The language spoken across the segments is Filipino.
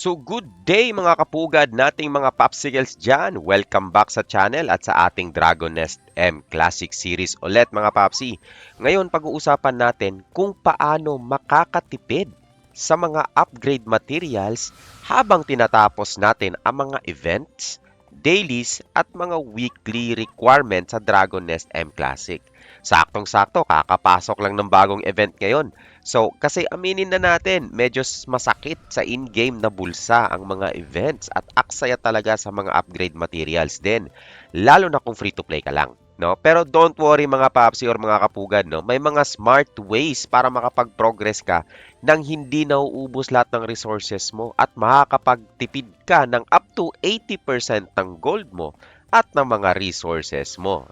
So good day mga kapugad nating mga popsicles dyan. Welcome back sa channel at sa ating Dragon Nest M Classic Series ulit mga popsi. Ngayon pag-uusapan natin kung paano makakatipid sa mga upgrade materials habang tinatapos natin ang mga events, dailies at mga weekly requirements sa Dragon Nest M Classic. Saktong-sakto, kakapasok lang ng bagong event ngayon. So, kasi aminin na natin, medyo masakit sa in-game na bulsa ang mga events at aksaya talaga sa mga upgrade materials din. Lalo na kung free-to-play ka lang. No? Pero don't worry mga papsi or mga kapugad, no? May mga smart ways para makapag-progress ka nang hindi nauubos lahat ng resources mo at makakapagtipid ka ng up to 80% ng gold mo at ng mga resources mo.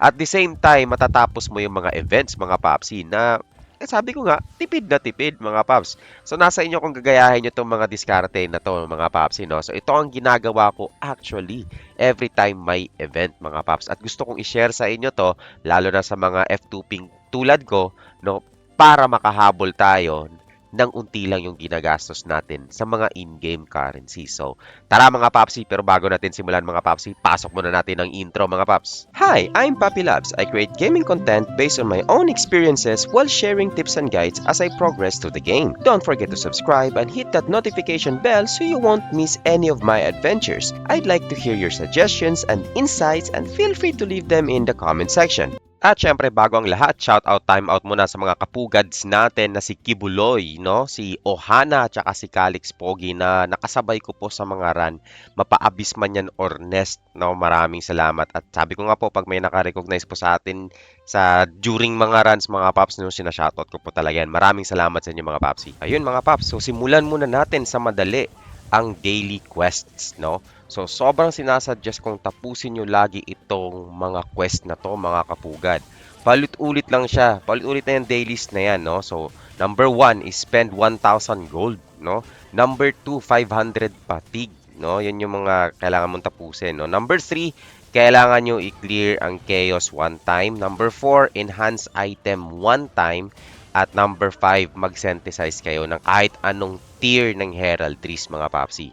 At the same time, matatapos mo yung mga events, mga papsi, na sabi ko nga, tipid na tipid, mga paps. So, nasa inyo kung gagayahin nyo itong mga diskarte na to, mga paps. No? So, ito ang ginagawa ko actually every time may event, mga paps. At gusto kong i-share sa inyo to, lalo na sa mga F2Ping tulad ko, no? Para makahabol tayo ng unti lang yung ginagastos natin sa mga in-game currency. So, tara mga papsi, pero bago natin simulan mga papsi, pasok muna natin ang intro mga paps. Hi, I'm Papi Labs. I create gaming content based on my own experiences while sharing tips and guides as I progress through the game. Don't forget to subscribe and hit that notification bell so you won't miss any of my adventures. I'd like to hear your suggestions and insights and feel free to leave them in the comment section. At syempre, bago ang lahat, shoutout, timeout muna sa mga kapugads natin na si Kibuloy, no? Si Ohana, at saka si Calix Pogi na nakasabay ko po sa mga run. Mapa-abyss man yan or nest, no? Maraming salamat. At sabi ko nga po, pag may nakarecognize po sa atin sa during mga runs, mga paps, no? Sinashoutout ko po talaga yan. Maraming salamat sa inyo mga papsi. Ayun mga paps, so simulan muna natin sa madali ang daily quests, no? So, sobrang sinasuggest kong tapusin nyo lagi itong mga quest na to, mga kapugad. Palit-ulit lang siya. Palit-ulit na yung dailies na yan, no? So, number 1 is spend 1,000 gold, no? Number 2, 500 fatigue, no? Yan yung mga kailangan mong tapusin, no? Number 3, kailangan nyo i-clear ang chaos 1 time. Number 4, enhance item 1 time. At number 5, mag-synthesize kayo ng kahit anong tier ng heraldries, mga papsi.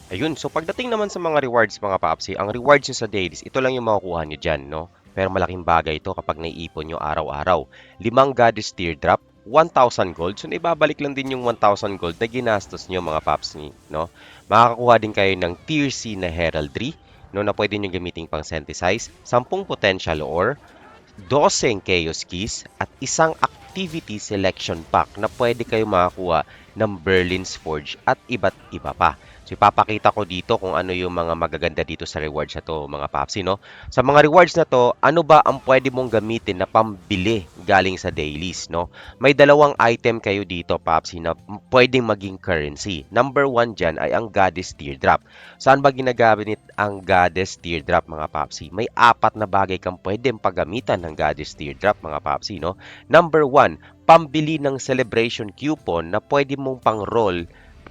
Ayun, so pagdating naman sa mga rewards mga papsi, ang rewards nyo sa dailies, ito lang yung makukuha nyo dyan, no? Pero malaking bagay ito kapag naiipon nyo araw-araw. 5 goddess teardrop, 1,000 gold. So, ibabalik lang din yung 1,000 gold na ginastos nyo mga papsi, no? Makakakuha din kayo ng tier C na heraldry, no, na pwede nyo gamitin pang synthesize, 10 potential ore, 12 chaos keys, at isang activity selection pack na pwede kayo makakuha ng Berlin's Forge at iba't iba pa. So, ipapakita ko dito kung ano yung mga magaganda dito sa rewards na to, mga papsi, no? Sa mga rewards na to, ano ba ang pwede mong gamitin na pambili galing sa dailies, no? May dalawang item kayo dito, papsi, na pwedeng maging currency. Number 1 dyan ay ang Goddess Teardrop. Saan ba ginagamit ang Goddess Teardrop, mga papsi? May 4 na bagay kang pwedeng paggamitan ng Goddess Teardrop, mga papsi, no? Number 1, pambili ng celebration coupon na pwede mong pang-roll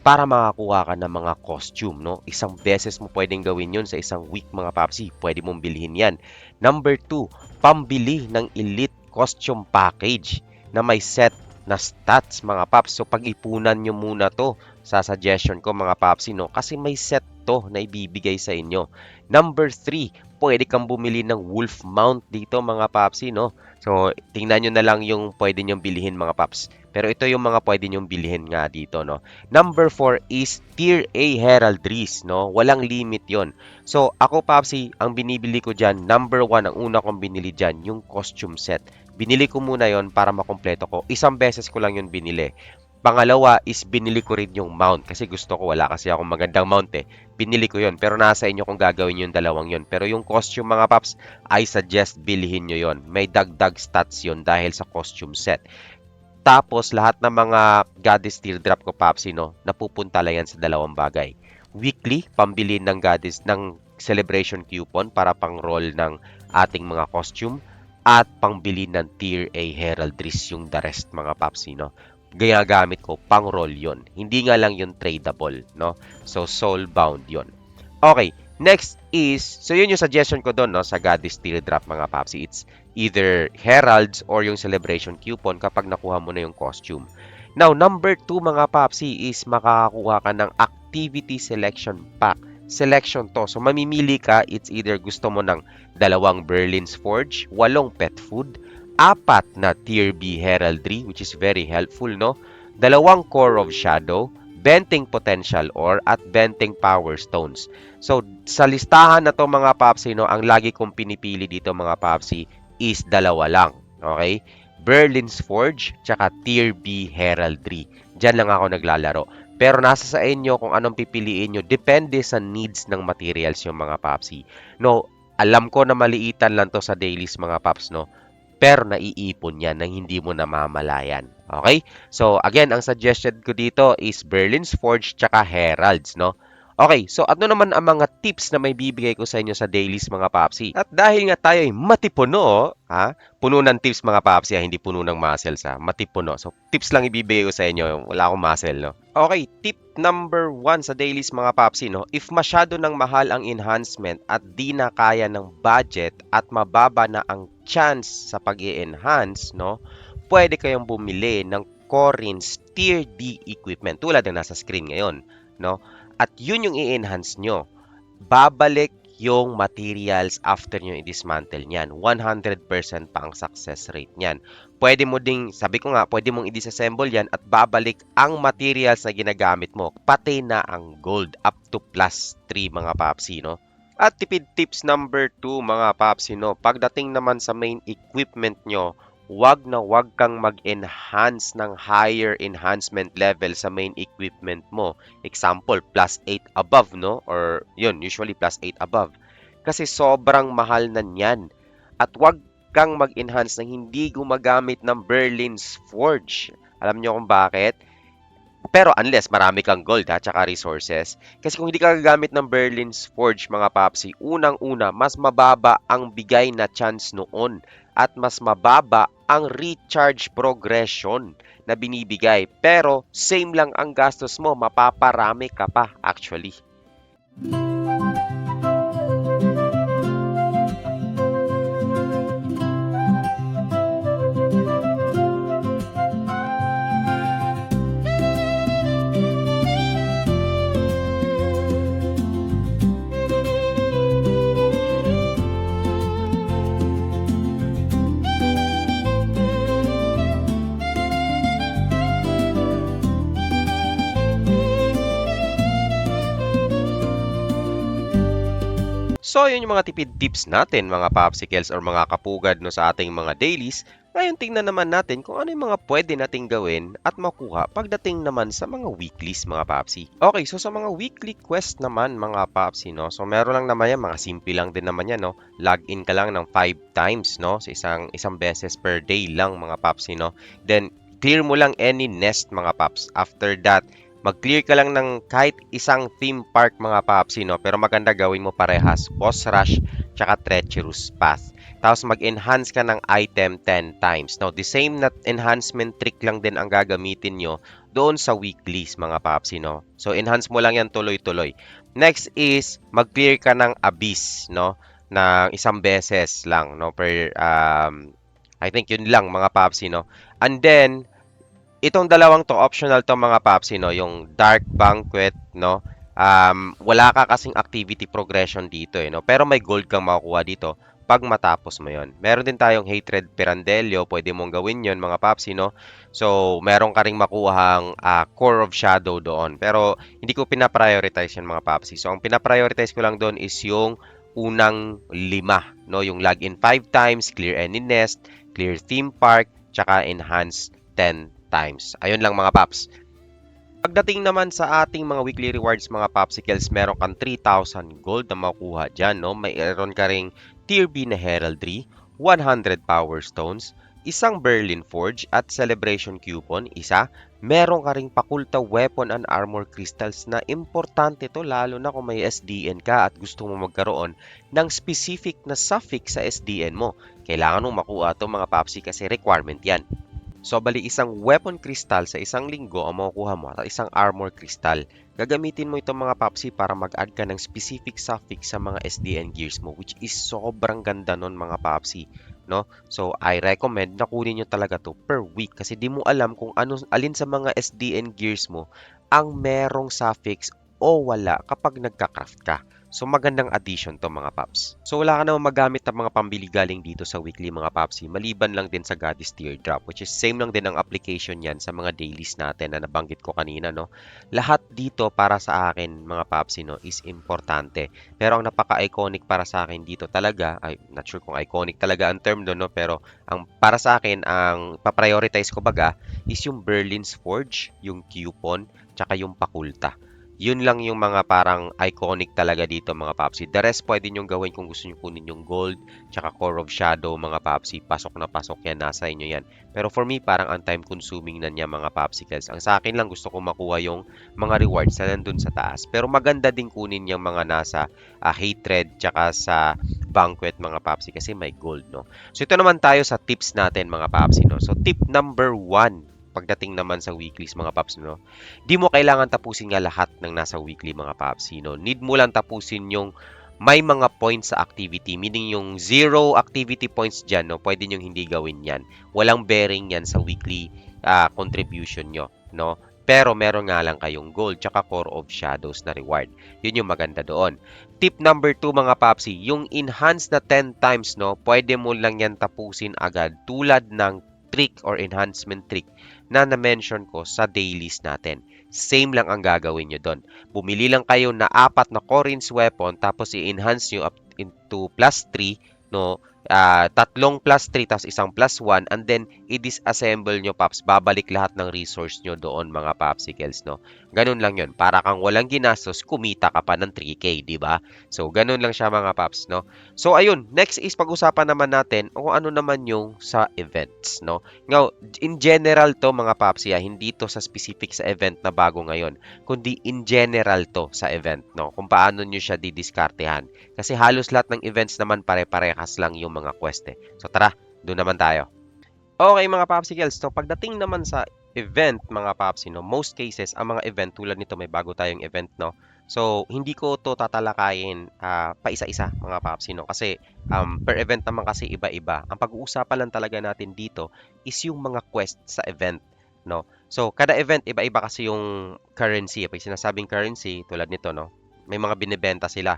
para makakuha ka ng mga costume, no? Isang beses mo pwedeng gawin yun sa isang week, mga papsi. Pwede mong bilhin yan. Number 2, pambili ng elite costume package na may set na stats, mga paps. So, pag-ipunan nyo muna to sa suggestion ko, mga papsi, no? Kasi may set to na ibibigay sa inyo. Number 3, pwede kang bumili ng wolf mount dito, mga papsi, no? So, tingnan nyo na lang yung pwede nyong bilhin, mga paps. Pero ito yung mga pwede nyong bilhin nga dito, no? Number 4 is Tier A heraldries, no? Walang limit yon. So, ako, papsi, ang binibili ko dyan, number 1, ang una kong binili dyan, yung costume set. Binili ko muna yon para makompleto ko. Isang beses ko lang yun binili. Pangalawa is binili ko rin yung mount kasi gusto ko, wala kasi akong magandang mount eh. Binili ko yon, pero nasa inyo kung gagawin yung dalawang yon. Pero yung costume, mga paps, I suggest bilhin nyo yon. May dagdag stats yon dahil sa costume set. Tapos lahat ng mga Goddess Teardrop ko, papsi, no, napupunta lang yan sa dalawang bagay. Weekly, pambili ng Goddess ng celebration coupon para pang-roll ng ating mga costume at pangbili ng Tier A heraldries yung the rest, mga papsi, no. Ginagamit ko pang-roll yon. Hindi nga lang yung tradable, no. So, soul-bound yon. Okay, next is, so yun yung suggestion ko doon, no, sa Goddess Teardrop, mga papsi. It's either heralds or yung celebration coupon kapag nakuha mo na yung costume. Now, number 2 mga papsi is makakakuha ka ng activity selection pack. Selection to. So, mamimili ka, it's either gusto mo ng 2 Berlin's Forge, 8 pet food, 4 na Tier B Heraldry, which is very helpful, no? 2 Core of Shadow, 20 Potential Ore, at 20 Power Stones. So, sa listahan na to mga papsi, no, ang lagi kong pinipili dito mga papsi is 2 lang. Okay? Berlin's Forge, tsaka Tier B Heraldry. Diyan lang ako naglalaro. Pero nasa sa inyo kung anong pipiliin nyo. Depende sa needs ng materials yung mga papsi. No, alam ko na maliitan lang to sa dailies mga paps, no? Pero naiipon yan nang hindi mo namamalayan. Okay? So, again, ang suggestion ko dito is Berlin's Forge tsaka Heralds, no? Okay, so ano naman ang mga tips na may bibigay ko sa inyo sa dailies mga papsi? At dahil nga tayo ay matipuno, puno ng tips mga papsi, hindi puno ng muscles, matipuno. So, tips lang ibibigay ko sa inyo, wala akong muscle, no? Okay, tip number 1 sa dailies mga papsi, no? If masyado ng mahal ang enhancement at di na kaya ng budget at mababa na ang chance sa pag-i-enhance, no? Pwede kayong bumili ng Corins Tier D equipment tulad ng nasa screen ngayon, no? At yun yung i-enhance nyo. Babalik yung materials after nyo i-dismantle niyan. 100% pa ang success rate niyan. Pwede mo ding, sabi ko nga, pwede mong i-disassemble yan at babalik ang materials na ginagamit mo. Pati na ang gold up to +3 mga papsi, no? At tipid tips number 2 mga papsi, no? Pagdating naman sa main equipment nyo, wag kang mag-enhance ng higher enhancement level sa main equipment mo. Example, +8 above, no? Or yun, usually +8 above. Kasi sobrang mahal na niyan. At wag kang mag-enhance na hindi gumagamit ng Berlin's Forge. Alam nyo kung bakit? Pero unless marami kang gold tsaka resources. Kasi kung hindi ka gagamit ng Berlin's Forge mga papsi, unang-una, mas mababa ang bigay na chance noon at mas mababa ang recharge progression na binibigay. Pero same lang ang gastos mo, mapaparami ka pa actually. So, yun yung mga tipid tips natin, mga popsicles or mga kapugad no, sa ating mga dailies. Ngayon, tingnan naman natin kung ano yung mga pwede nating gawin at makuha pagdating naman sa mga weeklies, mga popsi. Okay, so sa mga weekly quest naman, mga popsi, no? So, meron lang naman yan, mga simple lang din naman yan, no? Log in ka lang ng 5 times, no? Sa isang beses per day lang, mga popsi, no? Then, clear mo lang any nest, mga pops. After that, mag-clear ka lang ng kahit isang theme park mga papsi, no? Pero maganda gawin mo parehas, boss rush, tsaka treacherous path. Tapos mag-enhance ka ng item 10 times. Now, the same na enhancement trick lang din ang gagamitin nyo doon sa weeklies mga papsi, no? So, enhance mo lang yan tuloy-tuloy. Next is, mag-clear ka ng abyss, no? Na isang beses lang, no? I think yun lang mga papsi, no? And then, itong dalawang to, optional to mga papsi, no? Yung Dark Banquet, no? Wala ka kasing activity progression dito, no? Pero may gold kang makukuha dito pag matapos mo yon. Meron din tayong Hatred Pirandello, pwede mong gawin yon mga papsi, no? So, meron ka ring makuhang Core of Shadow doon. Pero, hindi ko pinaprioritize yan mga papsi. So, ang pinaprioritize ko lang doon is yung unang 5, no? Yung login 5 times, clear any nest, clear theme park, tsaka enhance 10 times. Ayun lang mga paps. Pagdating naman sa ating mga weekly rewards mga popsicles, meron kang 3,000 gold na makuha dyan, no? Mayroon ka ring Tier B na Heraldry, 100 Power Stones, isang Berlin Forge at Celebration Coupon, isa. Meron ka ring Pakulta Weapon and Armor Crystals na importante to lalo na kung may SDN ka at gusto mo magkaroon ng specific na suffix sa SDN mo. Kailangan mong makuha to mga papsi kasi requirement yan. So, bali isang weapon crystal sa isang linggo ang makukuha mo at isang armor crystal. Gagamitin mo itong mga papsi para mag-add ka ng specific suffix sa mga SDN gears mo, which is sobrang ganda nun mga papsi. no? So, I recommend na kunin nyo talaga to per week kasi di mo alam kung alin sa mga SDN gears mo ang merong suffix o wala kapag nagka-craft ka. So, magandang addition to mga paps. So, wala ka naman magamit ng mga pambili galing dito sa weekly mga papsi, maliban lang din sa Goddess Teardrop, which is same lang din ang application yan sa mga dailies natin na nabanggit ko kanina, no? Lahat dito para sa akin, mga papsi, no, is importante. Pero ang napaka-iconic para sa akin dito talaga, ay, not sure kung iconic talaga ang term doon, no? Pero ang para sa akin, ang pa-prioritize ko baga, is yung Berlin's Forge, yung Coupon, tsaka yung Pakulta. Yun lang yung mga parang iconic talaga dito mga papsi. The rest pwede nyong gawin kung gusto nyo kunin yung gold, tsaka core of shadow mga papsi. Pasok na pasok yan, nasa inyo yan. Pero for me, parang ang time consuming na niya mga popsicles. Ang sa akin lang gusto ko makuha yung mga rewards na nandun sa taas. Pero maganda din kunin yung mga nasa hatred, tsaka sa banquet mga papsi kasi may gold, no? So ito naman tayo sa tips natin mga papsi, no? So tip number 1 pagdating naman sa weeklies mga paps, no? Di mo kailangan tapusin nga lahat ng nasa weekly mga paps, no? Need mo lang tapusin yung may mga points sa activity, meaning yung zero activity points dyan, no? Pwede nyo hindi gawin yan. Walang bearing yan sa weekly contribution nyo, no? Pero meron nga lang kayong gold tsaka core of shadows na reward. Yun yung maganda doon. Tip number 2 mga papsi, yung enhance na 10 times, no? Pwede mo lang yan tapusin agad tulad ng trick or enhancement trick na na-mention ko sa dailies natin. Same lang ang gagawin nyo doon. Bumili lang kayo na 4 na Corin's weapon tapos i-enhance nyo up into plus 3, no? Tatlong plus 3 tapos isang plus 1 and then i-disassemble nyo, paps. Babalik lahat ng resource nyo doon mga popsicles, no? Ganun lang yun. Para kang walang ginastos, kumita ka pa ng 3K, di ba? So, ganun lang siya mga paps, no? So, ayun. Next is pag-usapan naman natin kung ano naman yung sa events, no? Now, in general to mga paps, hindi to sa specific sa event na bago ngayon, kundi in general to sa event, no? Kung paano nyo siya didiskartehan. Kasi halos lahat ng events naman pare-parehas lang yung mga quest eh. So tara, doon naman tayo. Okay mga popsicles, so pagdating naman sa event mga popsi, no, most cases, ang mga event tulad nito may bago tayong event, no. So, hindi ko to tatalakayin pa isa-isa mga popsi, no, kasi per event naman kasi iba-iba. Ang pag-uusapan lang talaga natin dito is yung mga quest sa event, no. So, kada event iba-iba kasi yung currency. Pag sinasabing currency tulad nito, no, may mga binebenta sila.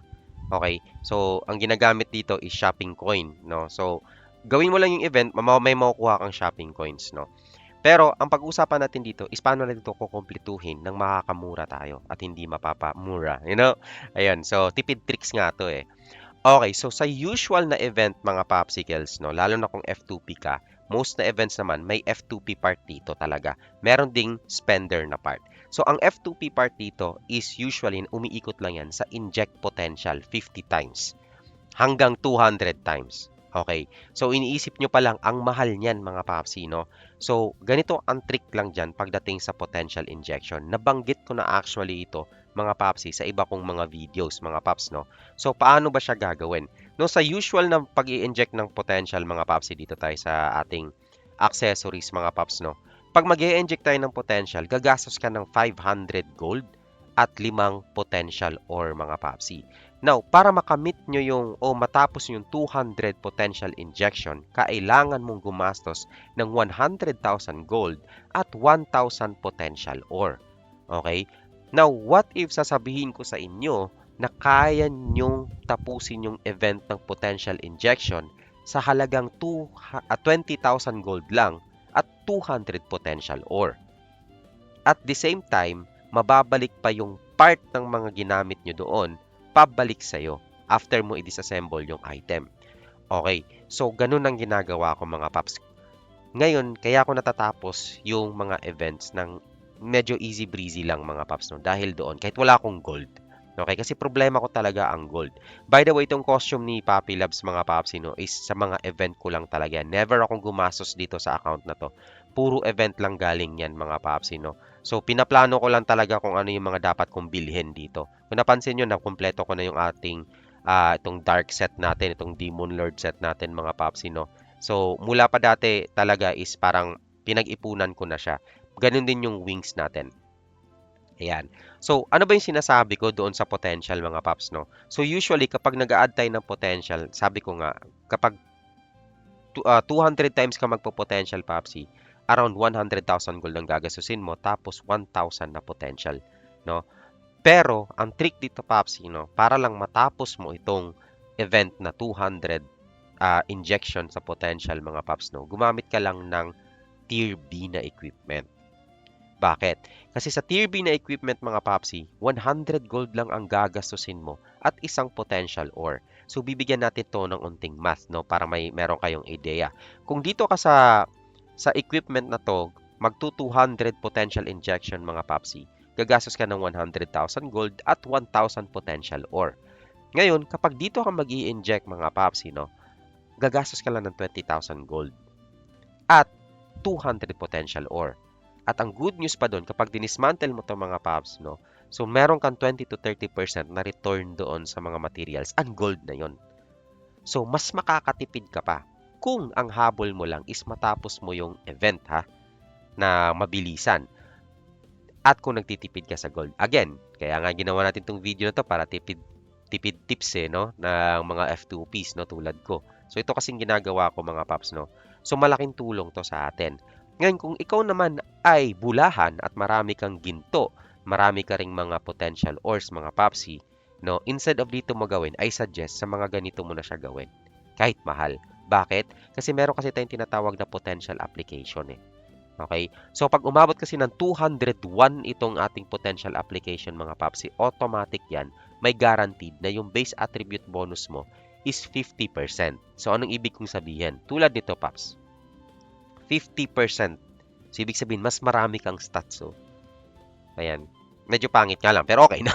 Okay? So, ang ginagamit dito is shopping coin, no? So, gawin mo lang yung event, may makukuha kang shopping coins, no? Pero, ang pag-uusapan natin dito is paano natin ito kukumpletuhin ng makakamura tayo at hindi mapapamura, you know? Ayun, so, tipid tricks nga to eh. Okay, so sa usual na event mga popsicles, no, lalo na kung F2P ka, most na events naman may F2P part dito talaga. Meron ding spender na part. So ang F2P part dito is usually umiikot lang yan sa inject potential 50 times hanggang 200 times. Okay. So, iniisip nyo pa lang, ang mahal niyan mga papsi, no? So, ganito ang trick lang dyan pagdating sa potential injection. Nabanggit ko na actually ito, mga papsi, sa iba kong mga videos, mga paps, no? So, paano ba siya gagawin? No, sa usual na pag inject ng potential, mga papsi, dito tayo sa ating accessories, mga paps, no? Pag mag inject tayo ng potential, gagastos ka ng 500 gold at 5 potential ore, mga papsi. Now, para makamit nyo yung o matapos yung 200 potential injection, kailangan mong gumastos ng 100,000 gold at 1,000 potential ore. Okay? Now, what if sasabihin ko sa inyo na kaya nyong tapusin yung event ng potential injection sa halagang 20,000 gold lang at 200 potential ore? At the same time, mababalik pa yung part ng mga ginamit nyo doon pabalik sa'yo after mo i-disassemble yung item. Okay, so ganun ang ginagawa ko mga paps. Ngayon, kaya ako natatapos yung mga events ng medyo easy breezy lang mga paps, no? Dahil doon, kahit wala akong gold. Okay, kasi problema ko talaga ang gold. By the way, itong costume ni Papi Labs mga paps, no, is sa mga event ko lang talaga. Never akong gumastos dito sa account na to. Puro event lang galing yan mga paps, no. So, pinaplano ko lang talaga kung ano yung mga dapat kong bilhin dito. Kung napansin nyo, nakumpleto ko na yung ating itong dark set natin, itong Demon Lord set natin mga paps, no. So, mula pa dati talaga is parang pinag-ipunan ko na siya. Ganun din yung wings natin. Ayan. So, ano ba yung sinasabi ko doon sa potential mga paps, no? So, usually, kapag nag-a-add tayo ng potential, sabi ko nga, kapag 200 times ka magpo-potential, Papsi, around 100,000 gold ang gagastusin mo, tapos 1,000 na potential, no? Pero, ang trick dito, Papsi, no, para lang matapos mo itong event na 200 injection sa potential, mga Paps, no, gumamit ka lang ng Tier B na equipment. Bakit? Kasi sa Tier B na equipment, mga Papsi, 100 gold lang ang gagastusin mo at isang potential ore. So, bibigyan natin to ng unting math, no, para meron kayong idea. Kung dito ka sa equipment na to, magto 200 potential injection, mga Papsi, gagastos ka ng 100,000 gold at 1,000 potential ore. Ngayon, kapag dito ka mag-i-inject, mga Papsi, no, gagastos ka lang ng 20,000 gold at 200 potential ore. At ang good news pa doon, kapag dinismantle mo 'tong mga Paps, no, so meron kang 20 to 30% na return doon sa mga materials. Ang gold na yon. So, mas makakatipid ka pa kung ang habol mo lang is matapos mo yung event, ha, na mabilisan. At kung nagtitipid ka sa gold. Again, kaya nga ginawa natin tong video na to para tipid tips, no, ng mga F2Ps, no, tulad ko. So, ito kasing ginagawa ko, mga Paps, no. So, malaking tulong to sa atin. Ngayon, kung ikaw naman ay bulahan at marami kang ginto, marami ka ring mga potential ores, mga Papsi, no, instead of dito mo gawin, I suggest sa mga ganito mo na siya gawin. Kahit mahal. Bakit? Kasi meron kasi tayong tinatawag na potential application, eh. Okay? So, pag umabot kasi ng 201 itong ating potential application, mga Papsi, automatic yan, may guaranteed na yung base attribute bonus mo is 50%. So, anong ibig kong sabihin? Tulad nito, Paps. 50%. So, ibig sabihin, mas marami kang stats. So, ayan. Medyo pangit nga lang, pero okay na.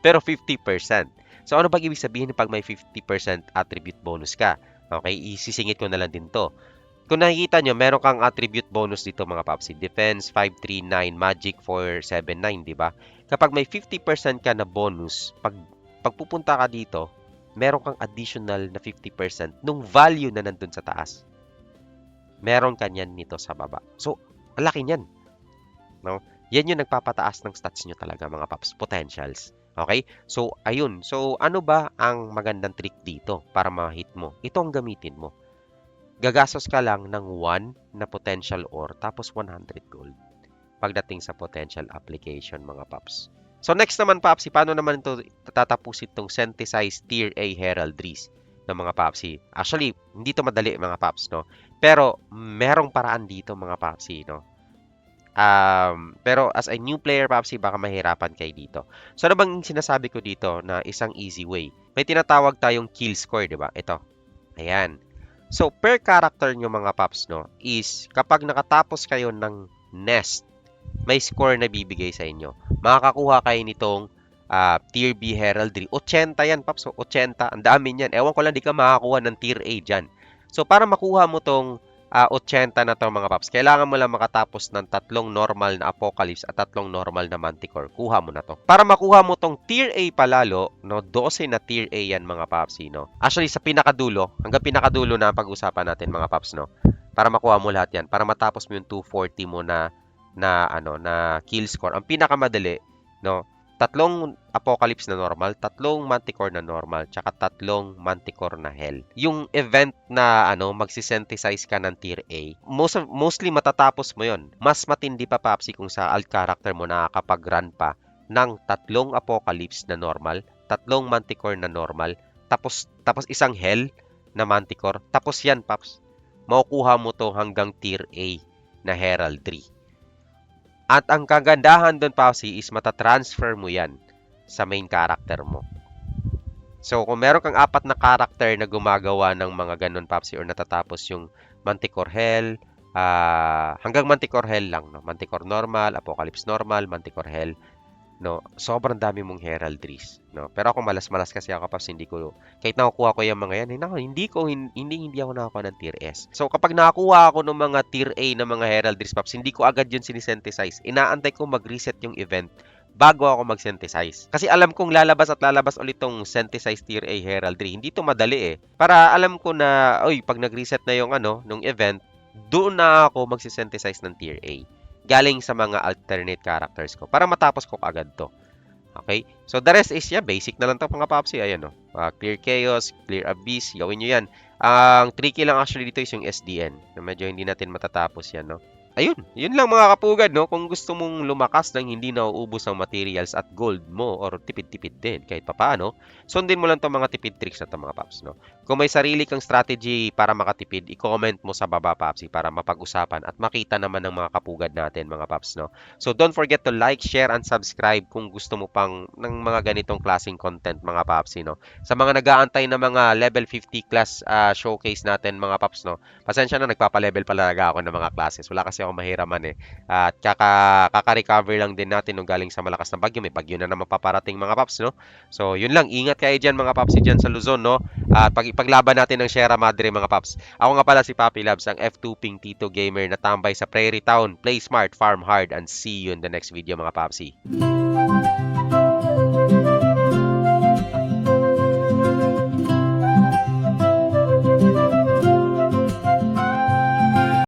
Pero 50%. So, ano ba ibig sabihin pag may 50% attribute bonus ka? Okay, isisingit ko na lang din to. Kung nakikita nyo, meron kang attribute bonus dito, mga Papsi. Defense 539, Magic 479, di ba? Kapag may 50% ka na bonus, pagpupunta ka dito, meron kang additional na 50% nung value na nandun sa taas. Meron kanyan nito sa baba. So, ang laki niyan. No? Yan yung nagpapataas ng stats nyo talaga, mga Paps. Potentials. Okay? So, ayun. So, ano ba ang magandang trick dito para ma-hit mo? Ito ang gamitin mo. Gagastos ka lang ng 1 na potential ore tapos 100 gold pagdating sa potential application, mga Paps. So, next naman, Paps, paano naman ito tatapusin itong synthesized Tier A heraldries ng mga Papsi? Actually, hindi to madali, mga Paps, no? Pero, merong paraan dito, mga Papsi, no? Pero as a new player, Papsi, baka mahirapan kayo dito. So, ano bang sinasabi ko dito na isang easy way? May tinatawag tayong kill score, di ba? Ito. Ayan. So, per character nyo, mga Paps, no, is kapag nakatapos kayo ng nest, may score na bibigay sa inyo. Makakakuha kayo nitong Tier B heraldry. 80 yan, Paps. So, 80. Ang dami niyan. Ewan ko lang, di ka makakuha ng Tier A dyan. So, para makuha mo tong 80 na to, mga Paps, kailangan mo lang makatapos ng 3 normal na Apocalypse at 3 normal na Manticore. Kuha mo na to. Para makuha mo tong Tier A palalo, no, 12 na Tier A yan, mga Paps, no. Actually, sa pinakadulo, hanggang pinakadulo na pag-usapan natin, mga Paps, no. Para makuha mo lahat yan. Para matapos mo yung 240 mo na kill score. Ang pinakamadali, no, 3 Apocalypse na normal, 3 Manticore na normal, tsaka 3 Manticore na Hell. Yung event na magsisynthesize ka ng Tier A, mostly matatapos mo yon. Mas matindi pa, Papsi, kung sa alt character mo nakakapag-run pa ng 3 Apocalypse na normal, 3 Manticore na normal, tapos isang Hell na Manticore. Tapos yan, Paps, makukuha mo to hanggang Tier A na heraldry. At ang kagandahan doon, Papsi, is matatransfer mo yan sa main character mo. So, kung meron kang 4 na character na gumagawa ng mga ganun, Papsi, or natatapos yung Manticore Hell, hanggang Manticore Hell lang, no? Manticore Normal, Apocalypse Normal, Manticore Hell, no? Sobrang dami mong heraldries, no? Pero ako malas-malas kasi ako, Paps, kahit nakukuha ko yung mga yan, hindi ako nakakuha ng Tier S. So, kapag nakakuha ako ng mga Tier A na mga heraldries, Paps, hindi ko agad yun sinisynthesize. Inaantay ko mag-reset yung event bago ako mag-synthesize. Kasi alam kong lalabas ulit tong synthesize Tier A heraldry. Hindi to madali, eh. Para alam ko na, pag nag-reset na yung nung event, doon na ako mag-synthesize ng Tier A. Galing sa mga alternate characters ko para matapos ko agad to. Okay? So, the rest is basic na lang to, mga Papsi. Ayan, no? Clear Chaos, Clear Abyss, gawin nyo yan. Ang tricky lang actually dito is yung SDN, na medyo hindi natin matatapos yan, no? Ayun, yun lang mga kapugad, no? Kung gusto mong lumakas ng hindi nauubos ang materials at gold mo or tipid-tipid din kahit papaano, sundin mo lang tong mga tipid tricks na to mga paps, no? Kung may sarili kang strategy para makatipid, i-comment mo sa baba, papsi, para mapag-usapan at makita naman ng mga kapugad natin, mga paps, no? So don't forget to like, share, and subscribe kung gusto mo pang ng mga ganitong klaseng content, mga papsi, no? Sa mga nag-aantay na mga level 50 class showcase natin, mga paps, no? Pasensya na, nagpapa-level talaga ako ng mga classes. Wala kasi ako mahiraman eh. At kaka-recover lang din natin nung galing sa malakas na bagyo. May bagyo na naman paparating, mga paps, no? So, yun lang. Ingat kayo dyan, mga paps, dyan sa Luzon, no? At paglaban natin ng Sierra Madre, mga paps. Ako nga pala si Papi Labs, ang F2 Ping Tito Gamer na tambay sa Prairie Town. Play smart, farm hard, and see you in the next video, mga papsi.